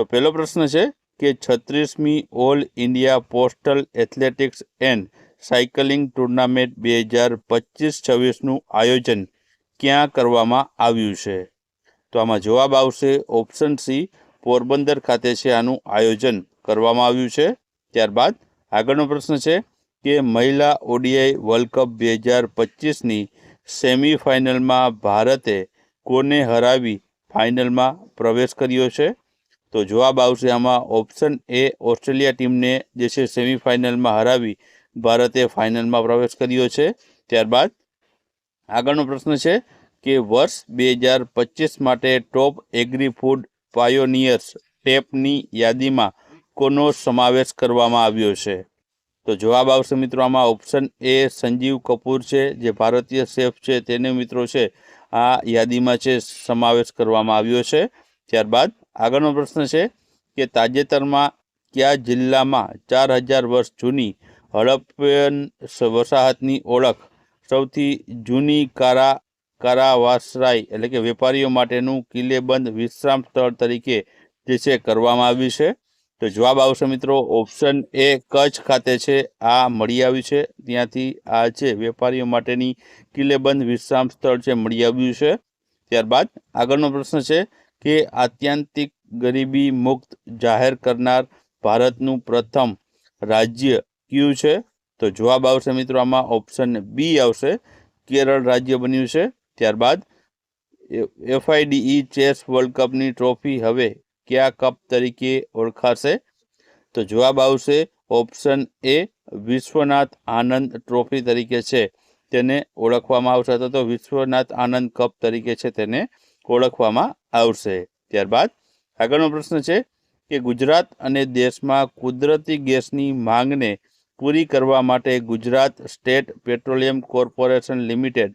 તો પહેલો પ્રશ્ન છે કે 36મી all India postal athletics and cycling tournament 2025-26નું આયોજન ક્યાં કરવામાં આવ્યું છે? તો આમાં જવાબ આવશે ઓપ્શન સી, પોરબંદર ખાતે છે આનું આયોજન કરવામાં આવ્યું છે. ત્યારબાદ આગળનો પ્રશ્ન છે કે મહિલા ઓડીઆઈ વર્લ્ડ કપ 2025ની સેમિફાઇનલમાં ભારતે કોને હરાવી ફાઇનલમાં પ્રવેશ કર્યો છે? તો જવાબ આવશે આમાં ઓપ્શન એ, ઓસ્ટ્રેલિયા ટીમને જે છે સેમિફાઇનલમાં હરાવી ભારતે ફાઇનલમાં પ્રવેશ કર્યો છે. ત્યારબાદ આગળનો પ્રશ્ન છે કે વર્ષ 2025 માટે ટોપ એગ્રી ફૂડ પાયોનિયર્સ ટેપની યાદીમાં કોનો સમાવેશ કરવામાં આવ્યો છે? તો જવાબ આવશે મિત્રો આમાં ઓપ્શન એ, સંજીવ કપૂર છે, જે ભારતીય શેફ છે તેને મિત્રો છે આ યાદીમાં છે સમાવેશ કરવામાં આવ્યો છે. ત્યારબાદ આગળનો પ્રશ્ન છે કે તાજેતરમાં કયા જિલ્લામાં 4000 વર્ષ જૂની હડપ્પન વસાહતની ઓળખ સૌથી જૂની કારાવાસરાય એટલે કે વેપારીઓ માટેનું કિલ્લેબંધ વિશ્રામ સ્થળ તરીકે જે છે કરવામાં આવ્યું છે? તો જવાબ આવશે મિત્રો ઓપ્શન એ, કચ્છ ખાતે છે આ મળી આવ્યું છે. ત્યાંથી આ છે વેપારીઓ માટેની કિલ્લેબંધ વિશ્રામ સ્થળ છે મળી આવ્યું છે. ત્યારબાદ આગળનો પ્રશ્ન છે કે આત્યંતિક ગરીબી મુક્ત જાહેર કરનાર ભારતનું પ્રથમ રાજ્ય કયું છે? તો જવાબ આવશે મિત્રો આમાં ઓપ્શન બી આવશે, કેરળ રાજ્ય બન્યું છે. ત્યારબાદ FIDE ચેસ વર્લ્ડ કપની ટ્રોફી હવે કયા કપ તરીકે ઓળખાશે? તો જવાબ આવશે option A, Vishwanath Anand trophy તરીકે છે તેને ઓળખવામાં આવશે, અથવા તો વિશ્વનાથ આનંદ કપ તરીકે છે તેને ઓળખવામાં આવશે. ત્યારબાદ આગળનો પ્રશ્ન છે કે ગુજરાત અને દેશમાં કુદરતી ગેસની માંગને પૂરી કરવા માટે Gujarat state petroleum corporation limited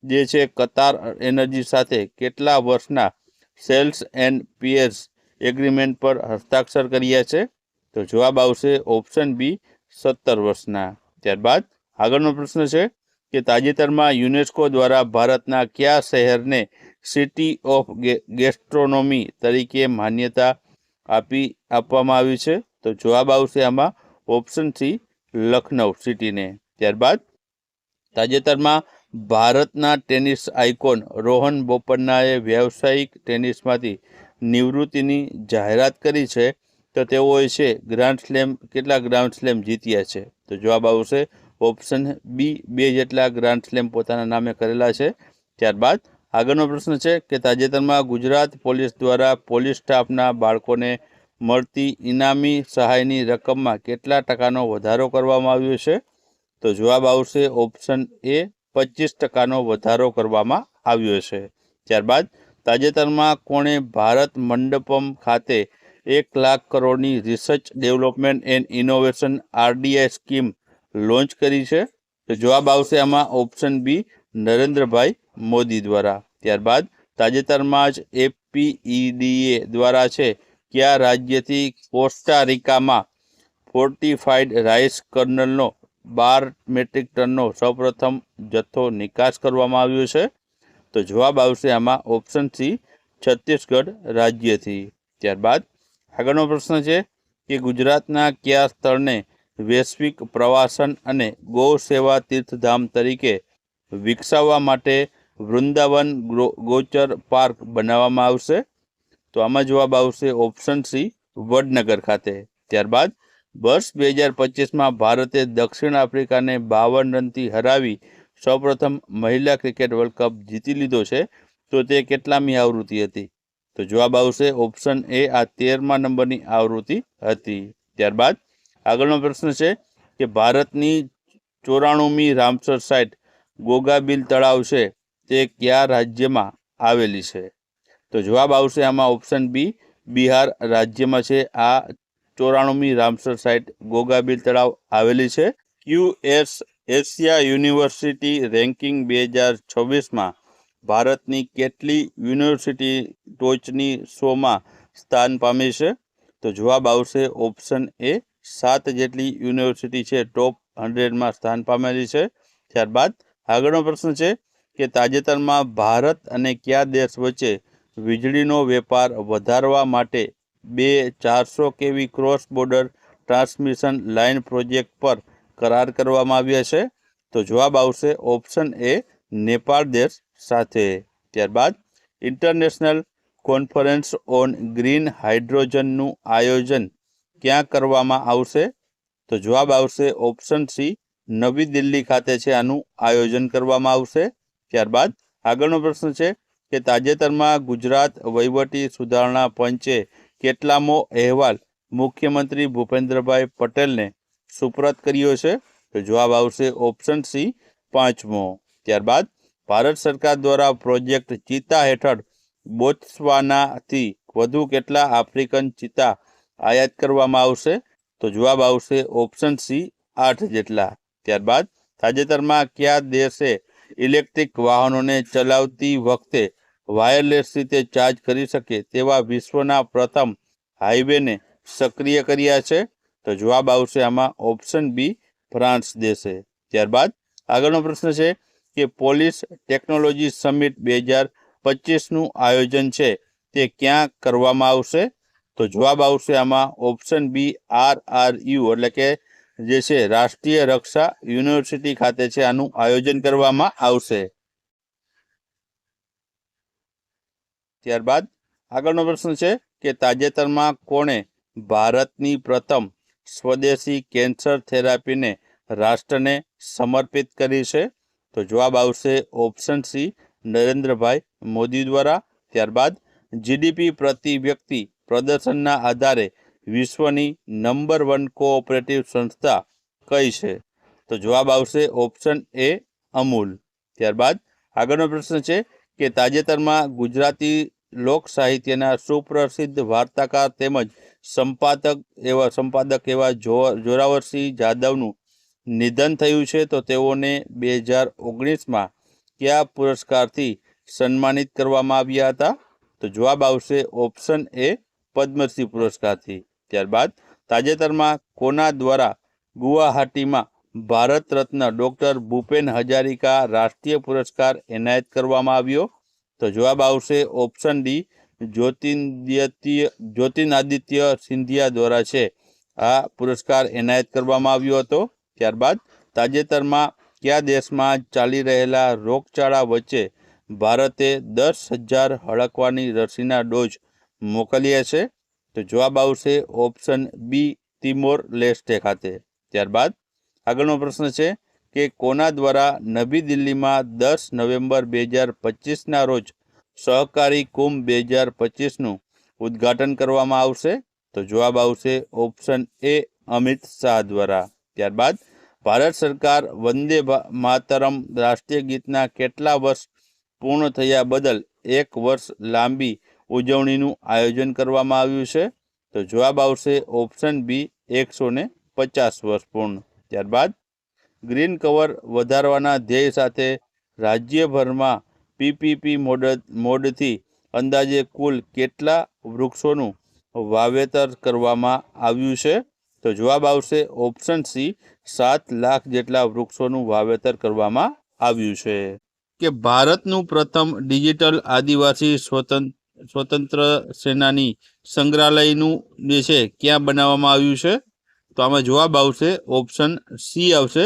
જે છે કતાર એનર્જી સાથે કેટલા વર્ષના સેલ્સ એન્ડ પીએસ એગ્રીમેન્ટ પર હસ્તાક્ષર કર્યા છે? તો જવાબ આવશે ઓપ્શન બી, 17 વર્ષના. ત્યારબાદ આગળનો પ્રશ્ન છે કે તાજેતરમાં યુનેસ્કો દ્વારા ભારતના કયા શહેરને સિટી ઓફ ગેસ્ટ્રોનોમી તરીકે માન્યતા આપવામાં આવી છે? તો જવાબ આવશે આમાં ઓપ્શન સી, લખનઉ સિટીને. ત્યારબાદ તાજેતરમાં ભારતના ટેનિસ આઇકોન રોહન બોપન્નાએ વ્યાવસાયિક ટેનિસમાંથી નિવૃત્તિની જાહેરાત કરી છે, તો તેઓએ છે કેટલા ગ્રાન્ડ સ્લેમ જીત્યા છે? તો જવાબ આવશે ઓપ્શન બી, 2 જેટલા ગ્રાન્ડ સ્લેમ પોતાના નામે કરેલા છે. ત્યારબાદ આગળનો પ્રશ્ન છે કે તાજેતરમાં ગુજરાત પોલીસ દ્વારા પોલીસ સ્ટાફના બાળકોને મળતી ઇનામી સહાયની રકમમાં કેટલા ટકાનો વધારો કરવામાં આવ્યો છે? તો જવાબ આવશે ઓપ્શન એ, 25% વધારો કરવામાં આવ્યો છે. ત્યારબાદ તાજેતરમાં કોણે ભારત મંડપમ ખાતે 1 લાખ કરોડની research development and innovation RDI scheme launch કરી છે? તો જવાબ આવશે આમાં ઓપ્શન બી, નરેન્દ્રભાઈ મોદી દ્વારા. ત્યારબાદ તાજેતરમાં જ FPEDA દ્વારા છે કયા રાજ્યથી કોસ્ટારિકામાં ફોર્ટિફાઈડ રાઈસ કર્નલનો 12 મેટ્રિક ટનનો સૌપ્રથમ જથ્થો નિકાસ કરવામાં આવ્યો છે? તો જવાબ આવશે આમાં ઓપ્શન સી, છત્તીસગઢ રાજ્યથી. ત્યારબાદ આગળનો પ્રશ્ન છે કે ગુજરાતના કયા સ્થળને વૈશ્વિક પ્રવાસન અને ગૌ સેવા તીર્થધામ તરીકે વિકસાવવા માટે વૃંદાવન ગોચર પાર્ક બનાવવામાં આવશે? તો આમાં જવાબ આવશે ઓપ્શન સી, વડનગર ખાતે. ત્યારબાદ વર્ષ 2025માં ભારતે દક્ષિણ આફ્રિકાને 52 રનથી હરાવી સૌપ્રથમ મહિલા ક્રિકેટ વર્લ્ડ કપ જીતી લીધો છે, તો તે કેટલામી આવૃત્તિ હતી? તો જવાબ આવશે ઓપ્શન એ, આ 13મા નંબરની આવૃત્તિ હતી. ત્યારબાદ આગળનો પ્રશ્ન છે કે ભારતની 94મી રામસર સાઇટ ગોગાબીલ તળાવ છે તે કયા રાજ્યમાં આવેલી છે? તો જવાબ આવશે આમાં ઓપ્શન બી, બિહાર રાજ્યમાં છે આ 94મી રામસર સાઇટ ગોગાબીલ તળાવ આવેલી છે. QS એશિયા યુનિવર્સિટી રેન્કિંગ 2026માં ભારતની કેટલી યુનિવર્સિટી ટોચની 100માં સ્થાન પામી છે? તો જવાબ આવશે ઓપ્શન એ, 7 જેટલી યુનિવર્સિટી છે ટોપ 100માં સ્થાન પામેલી છે. ત્યારબાદ આગળનો પ્રશ્ન છે કે તાજેતરમાં ભારત અને કયા દેશ વચ્ચે વીજળીનો વેપાર વધારવા માટે 400 kV cross border transmission line project પર કરાર કરવામાં આવ્યા છે? તો જવાબ આવશે ઓપ્શન એ નેપાળ દેશ સાથે. ત્યારબાદ ઇન્ટરનેશનલ કોન્ફરન્સ ઓન ગ્રીન હાઇડ્રોજનનું આયોજન ક્યાં કરવામાં આવશે? તો જવાબ આવશે ઓપ્શન સી નવી દિલ્હી ખાતે છે આનું આયોજન કરવામાં આવશે. ત્યારબાદ આગળનો પ્રશ્ન છે કે તાજેતરમાં ગુજરાત વહીવટી સુધારણા પંચે કેટલામો અહેવાલ મુખ્યમંત્રી ભૂપેન્દ્રભાઈ પટેલને સુપરત કર્યો છે? તો જવાબ આવશે ઓપ્શન સી 5મો. ત્યારબાદ ભારત સરકાર દ્વારા પ્રોજેક્ટ ચિત્તા હેઠળ બોત્સવાનાથી વધુ કેટલા આફ્રિકન ચિત્તા આયાત કરવામાં આવશે? તો જવાબ આવશે ઓપ્શન સી 8 જેટલા. ત્યારબાદ તાજેતરમાં કયા દેશે ઇલેક્ટ્રિક વાહનોને ચલાવતી વખતે વાયરલેસ રીતે ચાર્જ કરી શકે તેવા વિશ્વના પ્રથમ હાઈવેને સક્રિય કર્યા છે? તો જવાબ આવશે આમાં ઓપ્શન બી ફ્રાન્સ દેશે. ત્યારબાદ આગળનો પ્રશ્ન છે કે પોલીસ ટેકનોલોજી સમિટ 2025નું આયોજન છે તે ક્યાં કરવામાં આવશે? તો જવાબ આવશે આમાં ઓપ્શન બી RRU એટલે કે જે છે રાષ્ટ્રીય રક્ષા યુનિવર્સિટી ખાતે છે આનું આયોજન કરવામાં આવશે. ત્યારબાદ આગળનો પ્રશ્ન છે કે તાજેતરમાં કોણે ભારતની પ્રથમ સ્વદેશી કેન્સર થેરાપીને રાષ્ટ્રને સમર્પિત કરી છે? તો જવાબ આવશે ઓપ્શન સી નરેન્દ્રભાઈ મોદી દ્વારા. ત્યારબાદ જીડીપી પ્રતિ વ્યક્તિ પ્રદર્શનના આધારે વિશ્વની નંબર 1 કોઓપરેટિવ સંસ્થા કઈ છે? તો જવાબ આવશે ઓપ્શન એ અમૂલ. ત્યારબાદ આગળનો પ્રશ્ન છે કે તાજેતરમાં ગુજરાતી લોક સાહિત્યના સુપ્રસિદ્ધ વાર્તાકાર તેમજ સંપાદક એવા જોરાવરસિંહ જાદવનું નિધન થયું છે. તો તેઓને 2019માં કયા પુરસ્કારથી સન્માનિત કરવામાં આવ્યા હતા? તો જવાબ આવશે ઓપ્શન એ પદ્મશ્રી પુરસ્કારથી. ત્યારબાદ તાજેતરમાં કોના દ્વારા ગુવાહાટીમાં ભારત રત્ન ડૉક્ટર ભૂપેન હજારિકા રાષ્ટ્રીય પુરસ્કાર એનાયત કરવામાં આવ્યો? તો જવાબ આવશે ઓપ્શન ડી જ્યોતિરાદિત્ય સિંધિયા દ્વારા છે આ પુરસ્કાર એનાયત કરવામાં આવ્યો હતો. ત્યારબાદ તાજેતરમાં કયા દેશમાં ચાલી રહેલા રોગચાળા વચ્ચે ભારતે 10,000 હળકવાની રસીના ડોઝ મોકલ્યા છે? તો જવાબ આવશે ઓપ્શન બી તિમોર લેસ્ટે ખાતે. ત્યારબાદ આગળનો પ્રશ્ન છે કે કોના દ્વારા નવી દિલ્હીમાં 10 નવેમ્બર 2025ના રોજ સહકારી કુંભ 2025નું ઉદ્ઘાટન કરવામાં આવશે? તો જવાબ આવશે ઓપ્શન એ અમિત શાહ દ્વારા. ત્યારબાદ ભારત સરકાર વંદે માતરમ રાષ્ટ્રીય ગીતના કેટલા વર્ષ પૂર્ણ થયા બદલ 1 વર્ષ લાંબી ઉજવણીનું આયોજન કરવામાં આવ્યું છે? તો જવાબ આવશે ઓપ્શન બી 150 વર્ષ પૂર્ણ. ત્યારબાદ ગ્રીન કવર વધારવાના ધ્યેય સાથે રાજ્યભરમાં પીપીપી મોડથી અંદાજે કુલ કેટલા વૃક્ષોનું વાવેતર કરવામાં આવ્યું છે? તો જવાબ આવશે ઓપ્શન સી 7 લાખ જેટલા વૃક્ષોનું વાવેતર કરવામાં આવ્યું છે. કે ભારતનું પ્રથમ ડિજિટલ આદિવાસી સ્વતંત્ર સેનાની સંગ્રહાલયનું જે છે ક્યાં બનાવવામાં આવ્યું છે? તો આમાં જવાબ આવશે ઓપ્શન સી આવશે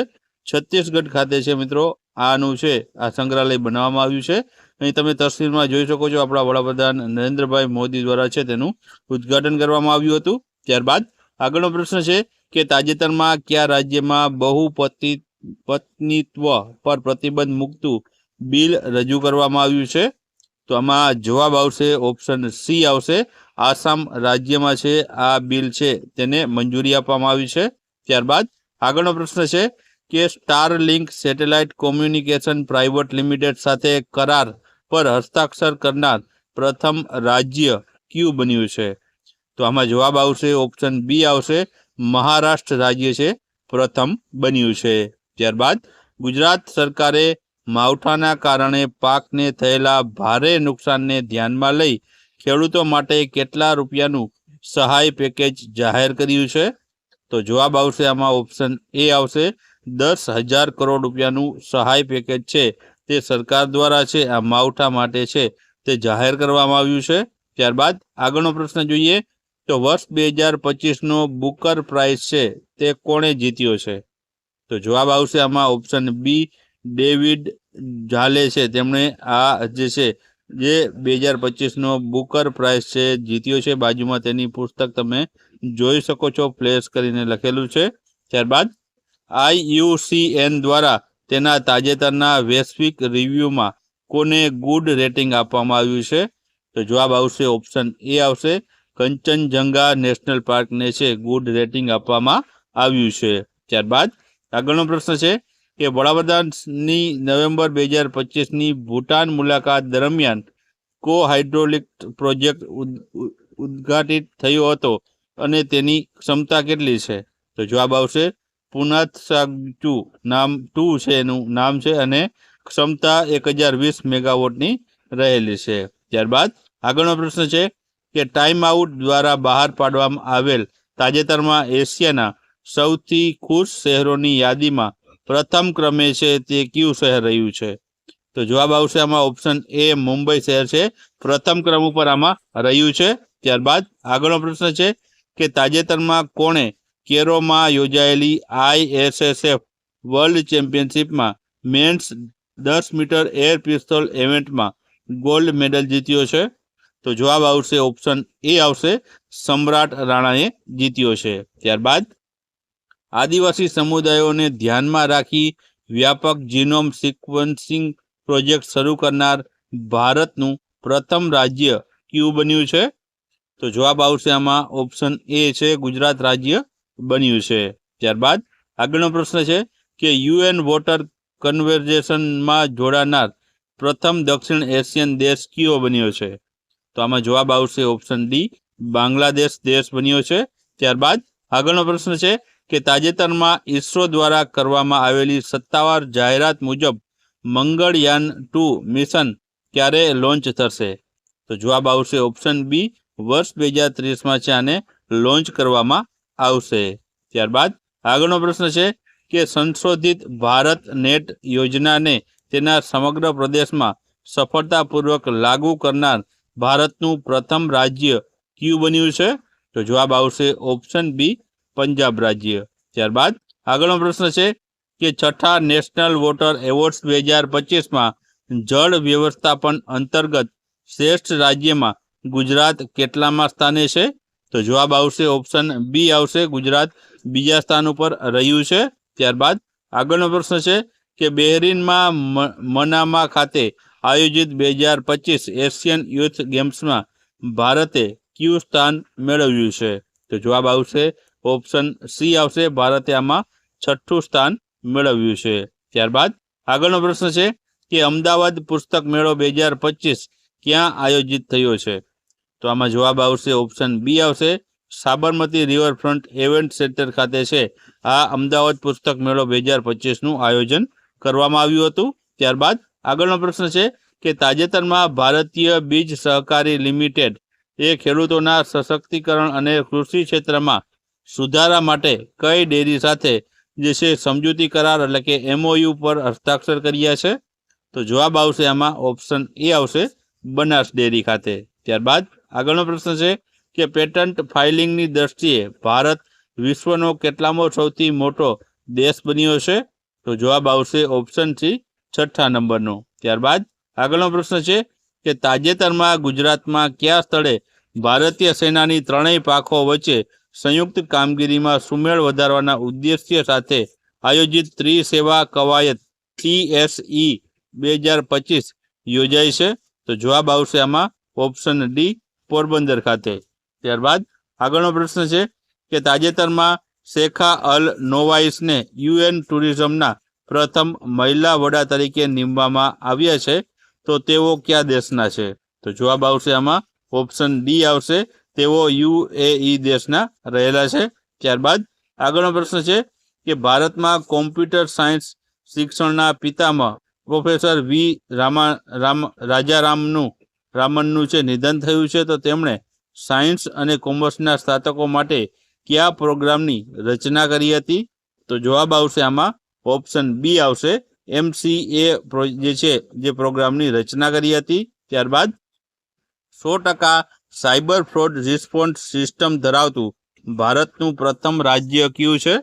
છત્તીસગઢ ખાતે છે મિત્રો આનું છે આ સંગ્રહાલય બનાવવામાં આવ્યું છે. અહીં તમે તસવીરમાં જોઈ શકો છો આપણા વડાપ્રધાન નરેન્દ્રભાઈ મોદી દ્વારા છે તેનું ઉદ્ઘાટન કરવામાં આવ્યું હતું. ત્યારબાદ આગળનો પ્રશ્ન છે કે તાજેતરમાં કયા રાજ્યમાં બહુપતિત્વ પર પ્રતિબંધ મૂકતું બિલ રજૂ કરવામાં આવ્યું છે? તો આમાં જવાબ આવશે ઓપ્શન સી આવશે આસામ રાજ્યમાં છે આ બિલ છે તેને મંજૂરી આપવામાં આવી છે. ત્યારબાદ આગળનો પ્રશ્ન છે કે Starlink satellite communication private limited સાથે કરાર પર હસ્તાક્ષર કરનાર પ્રથમ રાજ્ય કયું બન્યું છે? તો આમાં જવાબ આવશે ઓપ્શન બી આવશે મહારાષ્ટ્ર રાજ્ય છે પ્રથમ બન્યું છે. ત્યારબાદ ગુજરાત સરકારે માવઠાના કારણે પાકને થયેલા ભારે નુકસાનને ધ્યાનમાં લઈ ખેડૂતો માટે કેટલા રૂપિયાનું સહાય પેકેજ જાહેર કર્યું છે? તો જવાબ આવશે આમાં ઓપ્શન એ આવશે 10,000 કરોડ રૂપિયાનું સહાય પેકેજ છે તે સરકાર દ્વારા છે આ માવઠા માટે છે તે જાહેર કરવામાં આવ્યું છે. ત્યારબાદ આગળનો પ્રશ્ન જોઈએ તો વર્ષ 2025નો બુકર પ્રાઇઝ છે તે કોણે જીત્યો છે? તો જવાબ આવશે આમાં ઓપ્શન બી, ડેવિડ ઝાલે છે. તેમણે આ જે છે જે 2025નો બુકર પ્રાઇઝ છે જીત્યો છે. બાજુમાં તેની પુસ્તક તમે જોઈ શકો છો, ફ્લેશ કરીને લખેલું છે. ત્યારબાદ IUCN દ્વારા તેના તાજેતરના વૈશ્વિક રિવ્યુમાં કોને ગુડ રેટિંગ આપવામાં આવ્યું છે? તો જવાબ આવશે ઓપ્શન એ આવશે કંચનજંગા નેશનલ પાર્કને છે ગુડ રેટિંગ આપવામાં આવ્યું છે. ત્યારબાદ આગળનો પ્રશ્ન છે કે વડાપ્રધાનની નવેમ્બર 2025ની ભૂટાન મુલાકાત દરમિયાન કો હાઇડ્રોલિક પ્રોજેક્ટ ઉદ્ઘાટિત થયો હતો અને તેની ક્ષમતા કેટલી છે? તો જવાબ આવશે પુનાત સાગચુ નામ 2 છે એનું નામ છે અને ક્ષમતા 1020 મેગાવોટની રહેલી છે. ત્યારબાદ આગળનો પ્રશ્ન છે કે ટાઈમ આઉટ દ્વારા બહાર પાડવામાં આવેલ તાજેતરમાં એશિયાના સૌથી ખુશ શહેરોની યાદીમાં પ્રથમ ક્રમે છે તે કયું શહેર રહ્યું છે? તો જવાબ આવશે આમાં ઓપ્શન એ, મુંબઈ શહેર છે પ્રથમ ક્રમ ઉપર આમાં રહ્યું છે. ત્યારબાદ આગળનો પ્રશ્ન છે કે તાજેતરમાં કોણે કેરોમાં યોજાયેલી ISSF વર્લ્ડ ચેમ્પિયનશિપમાં મેન્સ 10 મીટર એર પિસ્તોલ ઇવેન્ટમાં ગોલ્ડ મેડલ જીત્યો છે? તો જવાબ આવશે ઓપ્શન એ આવશે સમ્રાટ રાણાએ જીત્યો છે. ત્યારબાદ આદિવાસી સમુદાયોને ધ્યાનમાં રાખી વ્યાપક જીનોમ સિક્વન્સિંગ પ્રોજેક્ટ શરૂ કરનાર ભારતનું પ્રથમ રાજ્ય કયું બન્યું છે? તો જવાબ આવશે આમાં ઓપ્શન એ છે ગુજરાત રાજ્ય બન્યું છે. ત્યારબાદ આગળનો પ્રશ્ન છે કે UN વોટર કન્ઝર્વેશનમાં જોડાનાર પ્રથમ દક્ષિણ એશિયન દેશ કયો બન્યો છે? તો આમાં જવાબ આવશે ઓપ્શન ડી, બાંગ્લાદેશ દેશ બન્યો છે. ત્યારબાદ આગળનો પ્રશ્ન છે કે તાજેતરમાં ઇસરો દ્વારા કરવામાં આવેલી સત્તાવાર જાહેરાત મુજબ મંગળયાન 2 મિશન ક્યારે લોન્ચ થશે? તો જવાબ આવશે ઓપ્શન બી, વર્ષ 2030માં છે આને લોન્ચ કરવામાં આવશે. ત્યારબાદ આગળનો પ્રશ્ન છે કે સંશોધિત ભારત નેટ યોજનાને તેના સમગ્ર પ્રદેશમાં સફળતાપૂર્વક લાગુ કરનાર ભારતનું પ્રથમ રાજ્ય કયું બન્યું છે? તો જવાબ આવશે ઓપ્શન બી, પંજાબ રાજ્ય. ત્યારબાદ આગળનો પ્રશ્ન છે કે છઠ્ઠા નેશનલ વોટર એવોર્ડ્સ 2025માં જળ વ્યવસ્થાપન અંતર્ગત શ્રેષ્ઠ રાજ્યમાં ગુજરાત કેટલામાં સ્થાને છે? તો જવાબ આવશે ઓપ્શન બી આવશે ગુજરાત બીજા સ્થાન ઉપર રહ્યું છે. ત્યારબાદ આગળનો પ્રશ્ન છે કે બહેરીનમાં મનામા ખાતે આયોજિત 2025 એશિયન યુથ ગેમ્સમાં ભારતે કયું સ્થાન મેળવ્યું છે? તો જવાબ આવશે ઓપ્શન સી આવશે ભારતે આમાં છઠ્ઠું સ્થાન મેળવ્યું છે. ત્યારબાદ આગળનો પ્રશ્ન છે કે અમદાવાદ પુસ્તક મેળો 2025 ક્યાં આયોજિત થયો છે? તો આમાં જવાબ આવશે ઓપ્શન બી આવશે સાબરમતી રિવરફ્રન્ટ ઇવેન્ટ સેન્ટર ખાતે છે આ અમદાવાદ પુસ્તક મેળો 2025નું આયોજન કરવામાં આવ્યું હતું. ત્યારબાદ આગળનો પ્રશ્ન છે કે તાજેતરમાં ભારતીય બીજ સહકારી લિમિટેડ એ ખેડૂતોના સશક્તિકરણ અને કૃષિ ક્ષેત્રમાં સુધારા માટે કઈ ડેરી સાથે જે છે સમજૂતી કરાર એટલે કે MOU પર હસ્તાક્ષર કર્યા છે? તો જવાબ આવશે આમાં ઓપ્શન એ આવશે બનાસ ડેરી ખાતે. ત્યારબાદ આગળનો પ્રશ્ન છે કે પેટન્ટ ફાઇલિંગની દ્રષ્ટિએ ભારત વિશ્વનો કેટલામો સૌથી મોટો દેશ બન્યો છે? તો જવાબ આવશે ઓપ્શન સી, છઠ્ઠા નંબરનો. ત્યારબાદ આગળનો પ્રશ્ન છે કે તાજેતરમાં ગુજરાતમાં કયા સ્થળે ભારતીય સેનાની ત્રણેય પાંખો વચ્ચે સંયુક્ત કામગીરીમાં સુમેળ વધારવાના ઉદ્દેશ્ય સાથે આયોજિત ત્રિસેવા કવાયત TSE 2025 યોજાઈ છે? તો જવાબ આવશે આમાં ઓપ્શન ડી, પોરબંદર ખાતે. ત્યારબાદ આગળનો પ્રશ્ન છે કે તાજેતરમાં શેખા અલ નોવાઇસને UN ટુરિઝમના પ્રથમ મહિલા વડા તરીકે નીમવામાં આવ્યા છે તો તેઓ કયા દેશના છે? તો જવાબ આવશે આમાં ઓપ્શન ડી આવશે તેઓ UAE દેશના રહેલા છે. ત્યારબાદ આગળનો પ્રશ્ન છે કે ભારતમાં કોમ્પ્યુટર સાયન્સ શિક્ષણના પિતામહ પ્રોફેસર વી રામનનું છે નિધન થયું છે તો તેમણે સાયન્સ અને કોમર્સના સ્નાતકો માટે કયા પ્રોગ્રામની રચના કરી હતી? તો જવાબ આવશે આમાં ઓપ્શન બી આવશે MCA જે છે જે પ્રોગ્રામની રચના કરી હતી. ત્યારબાદ 100% સાયબર ફ્રોડ રિસ્પોન્સ સિસ્ટમ ધરાવતું ભારતનું પ્રથમ રાજ્ય કયું છે?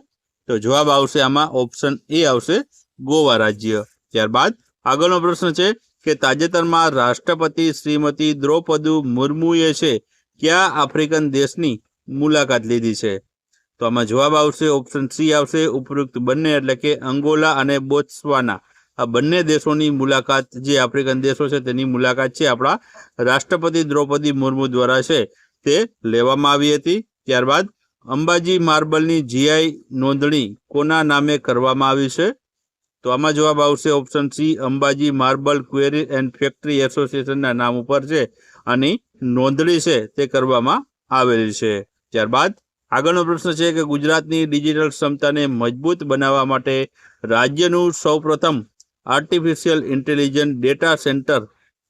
તો જવાબ આવશે આમાં ઓપ્શન એ આવશે ગોવા રાજ્ય. ત્યારબાદ આગળનો પ્રશ્ન છે કે તાજેતરમાં રાષ્ટ્રપતિ શ્રીમતી દ્રૌપદી મુર્મુએ છે કયા આફ્રિકન દેશની મુલાકાત લીધી છે? તો આમાં જવાબ આવશે ઓપ્શન સી આવશે ઉપરોક્ત બંને, એટલે કે અંગોલા અને બોત્સવાના. આ બંને દેશોની મુલાકાત, જે આફ્રિકન દેશો છે તેની મુલાકાત છે આપણા રાષ્ટ્રપતિ દ્રૌપદી મુર્મુ દ્વારા છે તે લેવામાં આવી હતી. ત્યારબાદ અંબાજી માર્બલની જીઆઈ નોંધણી કોના નામે કરવામાં આવી છે? તો આમાં જવાબ આવશે option C Ambaji marble query and factory એસોસિએશનના નામ ઉપર છે આની નોંધણી છે તે કરવામાં આવેલી છે. ત્યારબાદ આગળનો પ્રશ્ન છે કે ગુજરાતની ડિજિટલ ક્ષમતાને મજબૂત બનાવવા માટે રાજ્યનું સૌપ્રથમ આર્ટિફિશિયલ ઇન્ટેલિજન્સ ડેટા સેન્ટર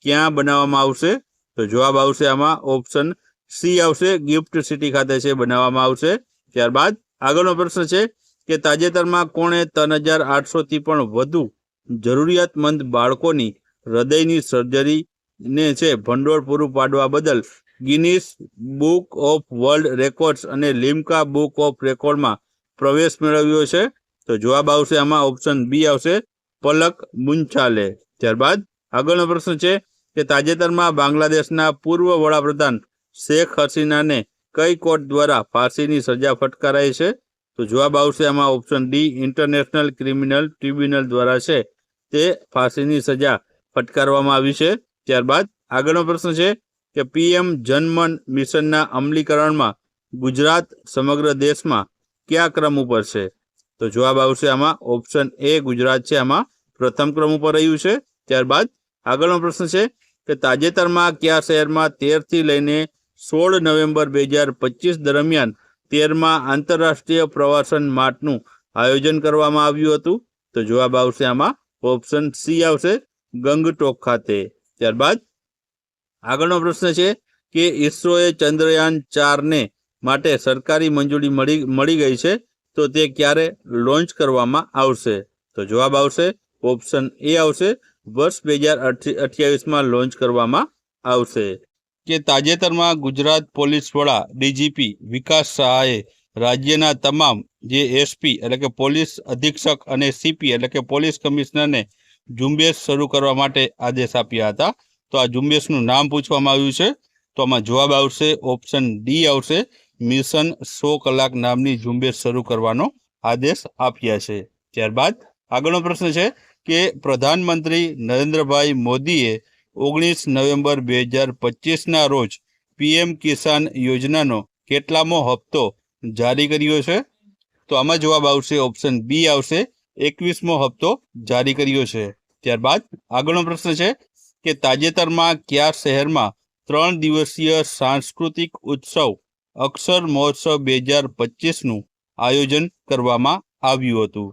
ક્યાં બનાવવામાં આવશે? તો જવાબ આવશે આમાં ઓપ્શન સી આવશે ગિફ્ટ સિટી ખાતે છે બનાવવામાં આવશે. ત્યારબાદ આગળનો પ્રશ્ન છે કે તાજેતરમાં કોણે 3,800થી પણ વધુ જરૂરિયાતમંદ બાળકોની હૃદયની સર્જરીને છે ભંડોળ પૂરું પાડવા બદલ Guinness book of world records અને લિમ્કા બુક ઓફ રેકોર્ડમાં પ્રવેશ મેળવ્યો છે? તો જવાબ આવશે આમાં ઓપ્શન બી આવશે પલક મુન્ચાલે. ત્યારબાદ આગળનો પ્રશ્ન છે કે તાજેતરમાં બાંગ્લાદેશના પૂર્વ વડાપ્રધાન શેખ હસીનાને કઈ કોર્ટ દ્વારા ફાંસીની સજા ફટકારાઈ છે? તો જવાબ આવશે આમાં option D international criminal tribunal દ્વારા છે તે ફાંસીની સજા ફટકારવામાં આવી છે. ત્યારબાદ આગળનો પ્રશ્ન છે કે પીએમ જનમન મિશનના અમલીકરણમાં ગુજરાત સમગ્ર દેશમાં કયા ક્રમ ઉપર છે? તો જવાબ આવશે આમાં ઓપ્શન એ ગુજરાત છે આમાં પ્રથમ ક્રમ ઉપર રહ્યું છે. ત્યારબાદ આગળનો પ્રશ્ન છે કે તાજેતરમાં કયા શહેરમાં 13થી લઈને 16 નવેમ્બર 2025 દરમિયાન 13મા આંતરરાષ્ટ્રીય પ્રવાસન માર્ટનું આયોજન કરવામાં આવ્યું હતું? તો જવાબ આવશે આમાં ઓપ્શન સી આવશે ગંગટોક ખાતે. ત્યારબાદ આગળનો પ્રશ્ન છે કે ઇસરોએ ચંદ્રયાન 4ને માટે સરકારી મંજૂરી મળી ગઈ છે, તો તે ક્યારે લોન્ચ કરવામાં આવશે? તો જવાબ આવશે ઓપ્શન એ આવશે વર્ષ 2028માં લોન્ચ કરવામાં આવશે. કે તાજેતરમાં ગુજરાત પોલીસ વડા ડીજીપી વિકાસ સહાયે રાજ્યના તમામ જે એસપી એટલે કે પોલીસ અધિક્ષક અને સીપી એટલે કે પોલીસ કમિશનરને ઝુંબેશ શરૂ કરવા માટે આદેશ આપ્યા હતા. તો આ ઝુંબેશનું નામ પૂછવામાં આવ્યું છે. તો આમાં જવાબ આવશે ઓપ્શન ડી આવશે મિશન 100 કલાક નામની ઝુંબેશ શરૂ કરવાનો આદેશ આપ્યા છે. ત્યારબાદ આગળનો પ્રશ્ન છે કે પ્રધાનમંત્રી નરેન્દ્રભાઈ મોદીએ 19 નવેમ્બર 2025ના રોજ પીએમ કિસાન યોજનાનો કેટલામો હપ્તો જારી કર્યો છે? તો આમાં જવાબ આવશે ઓપ્શન બી આવશે 21મો હપ્તો જારી કર્યો છે. ત્યારબાદ આગળનો પ્રશ્ન છે કે તાજેતરમાં કયા શહેરમાં 3 દિવસીય સાંસ્કૃતિક ઉત્સવ અક્ષર મહોત્સવ 2025નું આયોજન કરવામાં આવ્યું હતું?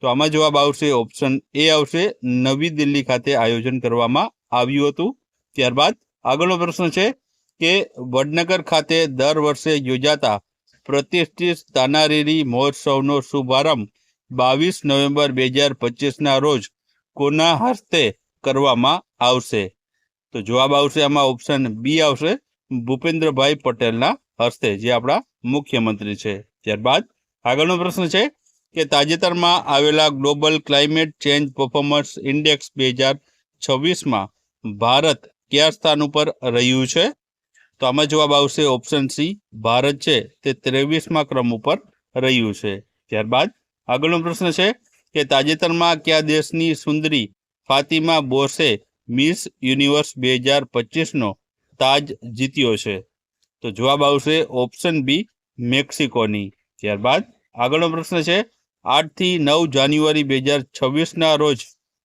તો આમાં જવાબ આવશે ઓપ્શન એ આવશે નવી દિલ્હી ખાતે આયોજન કરવામાં આવ્યું હતું. ત્યારબાદ આગળનો પ્રશ્ન છે કે વડનગર ખાતે દર વર્ષે યોજાતા પ્રતિષ્ઠિત તાનારીરી મહોત્સવનો શુભારંભ 22 નવેમ્બર 2025ના રોજ કોના હસ્તે કરવામાં આવશે? તો જવાબ આવશે આમાં ઓપ્શન બી આવશે ભૂપેન્દ્રભાઈ પટેલના હસ્તે, જે આપણા મુખ્યમંત્રી છે. ત્યારબાદ આગળનો પ્રશ્ન છે કે તાજેતરમાં આવેલા global climate change performance index 2026માં ભારત કયા સ્થાન ઉપર રહ્યું છે? તો આમાં જવાબ આવશે ઓપ્શન સી ભારત છે તે 23મા ક્રમ ઉપર રહ્યું છે. ત્યારબાદ આગળનો પ્રશ્ન છે કે તાજેતરમાં કયા દેશની સુંદરી ફાતિમા બોસે મિસ યુનિવર્સ 2025નો તાજ જીત્યો છે? તો જવાબ આવશે ઓપ્શન બી મેક્સિકોની. ત્યારબાદ આગળનો પ્રશ્ન છે 8થી 9 જાન્યુઆરી 2026ના રોજ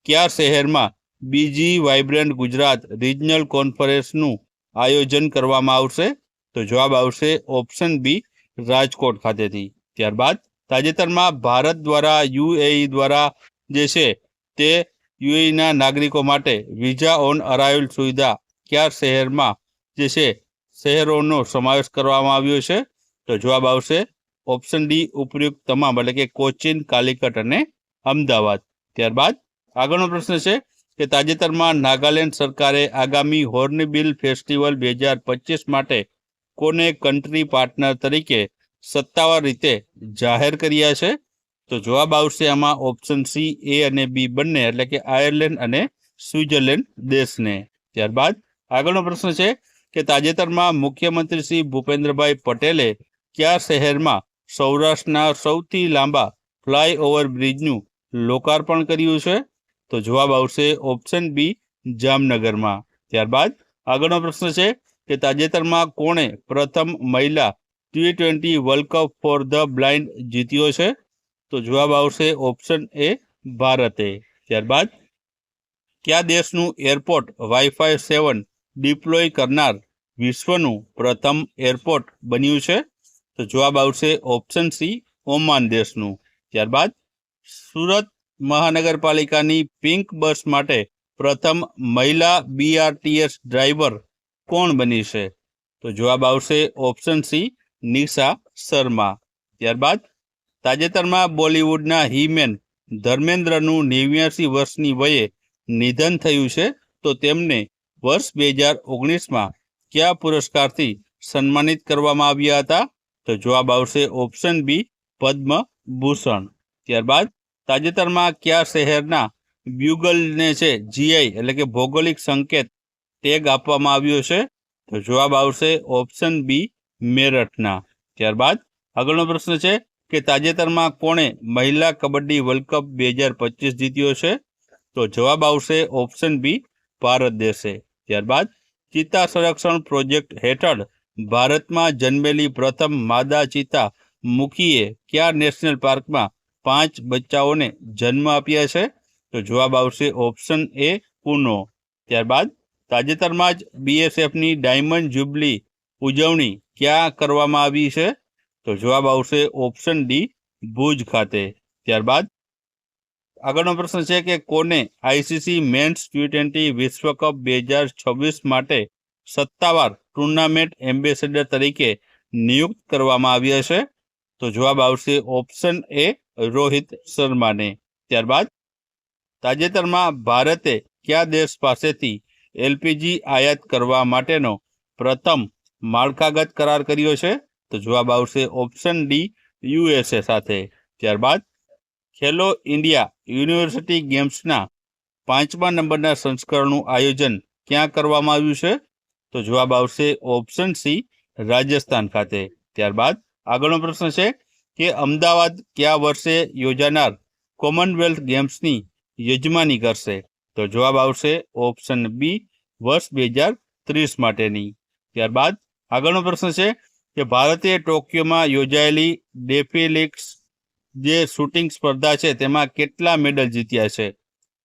કયા શહેરમાં બીજી વાઇબ્રન્ટ ગુજરાત રિજનલ કોન્ફરન્સનું આયોજન કરવામાં આવશે? તો જવાબ આવશે ઓપ્શન બી રાજકોટ ખાતેથી. ત્યારબાદ તાજેતરમાં ભારત દ્વારા યુએઈ દ્વારા જે છે તે યુએઈના નાગરિકો માટે વિઝા ઓન અરાઇવલ સુવિધા કયા શહેરમાં જે છે શહેરોનો સમાવેશ કરવામાં આવ્યો છે? તો જવાબ આવશે ઓપ્શન ડી ઉપયુક્ત તમામ એટલે કે કોચીન, કાલિકટ અને અમદાવાદ. ત્યારબાદ આગળનો પ્રશ્ન છે કે તાજેતરમાં નાગાલેન્ડ સરકારે આગામી હોર્નબિલ ફેસ્ટિવલ 2025 માટે કોને કન્ટ્રી પાર્ટનર તરીકે સત્તાવાર રીતે જાહેર કર્યા છે? તો જવાબ આવશે આમાં ઓપ્શન સી, એ અને બી બંને, એટલે કે આયર્લેન્ડ અને સ્વિટ્ઝરલેન્ડ દેશને. ત્યારબાદ આગળનો પ્રશ્ન છે કે તાજેતરમાં મુખ્યમંત્રી શ્રી ભૂપેન્દ્રભાઈ પટેલે કયા શહેરમાં સૌરાષ્ટ્રના સૌથી લાંબા ફ્લાયઓવર બ્રિજનું લોકાર્પણ કર્યું છે? તો જવાબ આવશે ઓપ્શન બી, જામનગરમાં. ત્યારબાદ આગળનો પ્રશ્ન છે કે તાજેતરમાં કોણે પ્રથમ મહિલા T20 world cup for the blind જીત્યો છે? તો જવાબ આવશે ઓપ્શન એ, ભારતે. ત્યારબાદ કયા દેશનું એરપોર્ટ વાઈફાઈ 7 ડિપ્લોય કરનાર વિશ્વનું પ્રથમ એરપોર્ટ બન્યું છે? તો જવાબ આવશે ઓપ્શન સી, ઓમાન દેશનું. ત્યારબાદ સુરત મહાનગરપાલિકાની પિંક બસ માટે પ્રથમ મહિલા BRTS ડ્રાઈવર કોણ બની છે? તો જવાબ આવશે ઓપ્શન સી, નિશા શર્મા. ત્યારબાદ તાજેતરમાં બોલિવૂડના હીમેન ધર્મેન્દ્રનું 89 વર્ષની વયે નિધન થયું છે, તો તેમને વર્ષ 2019માં કયા પુરસ્કારથી સન્માનિત કરવામાં આવ્યા હતા? તો જવાબ આવશે ઓપ્શન બી, પદ્મભૂષણ. ત્યારબાદ તાજેતરમાં કયા શહેરના બ્યુગલને છે GI એટલે કે ભૌગોલિક સંકેત ટેગ આપવામાં આવ્યો છે? તો જવાબ આવશે ઓપ્શન બી, મેરઠના. ત્યારબાદ આગળનો પ્રશ્ન છે કે તાજેતરમાં કોણે મહિલા કબડ્ડી વર્લ્ડ કપ 2025 જીત્યો છે? તો જવાબ આવશે ઓપ્શન બી, ભારત દેશે. ત્યારબાદ ચિત્તા સંરક્ષણ પ્રોજેક્ટ હેઠળ ભારતમાં જન્મેલી પ્રથમ માદા ચિત્તા મુખીએ કયા નેશનલ પાર્કમાં 5 બચ્ચાઓને જન્મ આપ્યા છે? તો જવાબ આવશે ઓપ્શન એ, કુનો. ત્યારબાદ તાજેતરમાં જ BSFની ડાયમંડ જ્યુબલી ઉજવણી ક્યાં કરવામાં આવી છે? તો જવાબ આવશે ઓપ્શન ડી, ભુજ ખાતે. ત્યારબાદ આગળનો પ્રશ્ન છે કે કોને ICC મેન્સ T20 વિશ્વકપ 2026 માટે સત્તાવાર ટુર્નામેન્ટ એમ્બેસેડર તરીકે નિયુક્ત કરવામાં આવ્યા છે? તો જવાબ આવશે ઓપ્શન એ, રોહિત શર્માને. ત્યારબાદ તાજેતરમાં ભારતે કયા દેશ પાસેથી LPG આયાત કરવા માટેનો પ્રથમ માળખાગત કરાર કર્યો છે? તો જવાબ આવશે ઓપ્શન ડી, USA સાથે. ત્યારબાદ ખેલો ઇન્ડિયા યુનિવર્સિટી ગેમ્સના 5મા નંબરના સંસ્કરણનું આયોજન ક્યાં કરવામાં આવ્યું છે? તો જવાબ આવશે ઓપ્શન સી, રાજસ્થાન ખાતે. ત્યારબાદ આગળનો પ્રશ્ન છે કે અમદાવાદ કયા વર્ષે યોજાનાર કોમનવેલ્થ ગેમ્સની યજમાની કરશે? તો જવાબ આવશે ઓપ્શન બી, વર્ષ 2030 માટેની. ત્યારબાદ આગળનો પ્રશ્ન છે કે ભારતે ટોક્યોમાં યોજાયેલી ડેફિલિક્સ જે શૂટિંગ સ્પર્ધા છે તેમાં કેટલા મેડલ જીત્યા છે?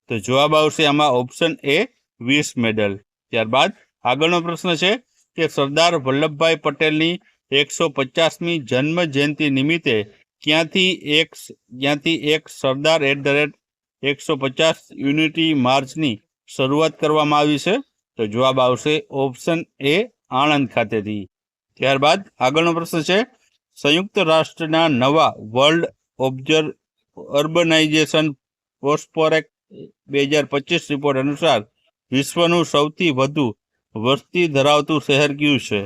તો જવાબ આવશે આમાં ઓપ્શન એ, 20 મેડલ. ત્યારબાદ આગળનો પ્રશ્ન છે કે સરદાર વલ્લભભાઈ પટેલની 150મી જન્મ જયંતિ નિમિત્તે ક્યાંથી એક સરદાર @150 યુનિટી માર્ચની શરૂઆત કરવામાં આવી છે? તો જવાબ આવશે ઓપ્શન એ, આણંદ ખાતેથી. ત્યારબાદ આગળનો પ્રશ્ન છે સંયુક્ત રાષ્ટ્રના નવા વર્લ્ડ અર્બનાઇઝેશન પ્રોસ્પેક્ટ 2025 રિપોર્ટ અનુસાર વિશ્વનું સૌથી વધુ વસ્તી ધરાવતું શહેર કયું છે?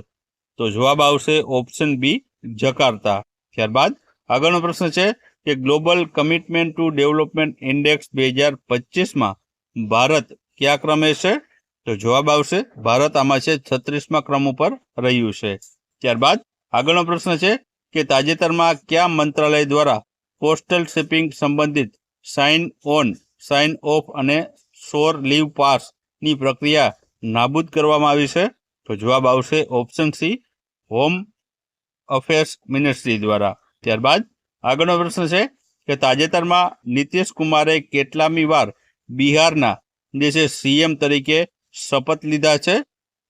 તો જવાબ આવશે ઓપ્શન બી, જકાર્તા. ત્યારબાદ આગળનો પ્રશ્ન છે કે global commitment to development index 2025માં ભારત કયા ક્રમે છે? તો જવાબ આવશે ભારત આમાં છે 36મા ક્રમ ઉપર રહ્યું છે. ત્યારબાદ આગળનો પ્રશ્ન છે કે તાજેતરમાં કયા મંત્રાલય દ્વારા પોસ્ટલ શિપિંગ સંબંધિત સાઇન ઓન, સાઇન ઓફ અને શોર લીવ પાસની પ્રક્રિયા નાબૂદ કરવામાં આવી છે? તો જવાબ આવશે option C, home affairs ministry દ્વારા. ત્યારબાદ આગળનો પ્રશ્ન છે કે તાજેતરમાં નીતિશ કુમારે કેટલામી વાર બિહારના જે છે CM તરીકે શપથ લીધા છે?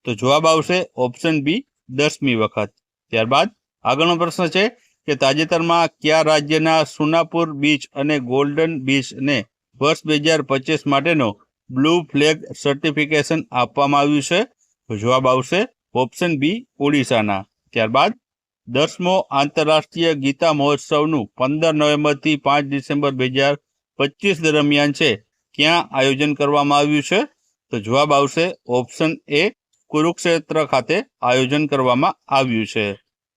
તો જવાબ આવશે ઓપ્શન બી, 10મી વખત. ત્યારબાદ આગળનો પ્રશ્ન છે કે તાજેતરમાં કયા રાજ્યના સુનાપુર બીચ અને ગોલ્ડન બીચને વર્ષ 2025 માટેનો બ્લુ ફ્લેગ સર્ટિફિકેશન આપવામાં આવ્યું છે? તો જવાબ આવશે ઓપ્શન બી, ઓડિશાના. ત્યારબાદ 10મો આંતરરાષ્ટ્રીય ગીતા મહોત્સવનું 15 નવેમ્બરથી 5 ડિસેમ્બર 2025 દરમિયાન છે ક્યાં આયોજન કરવામાં આવ્યું છે? તો જવાબ આવશે ઓપ્શન એ, કુરુક્ષેત્ર ખાતે આયોજન કરવામાં આવ્યું છે.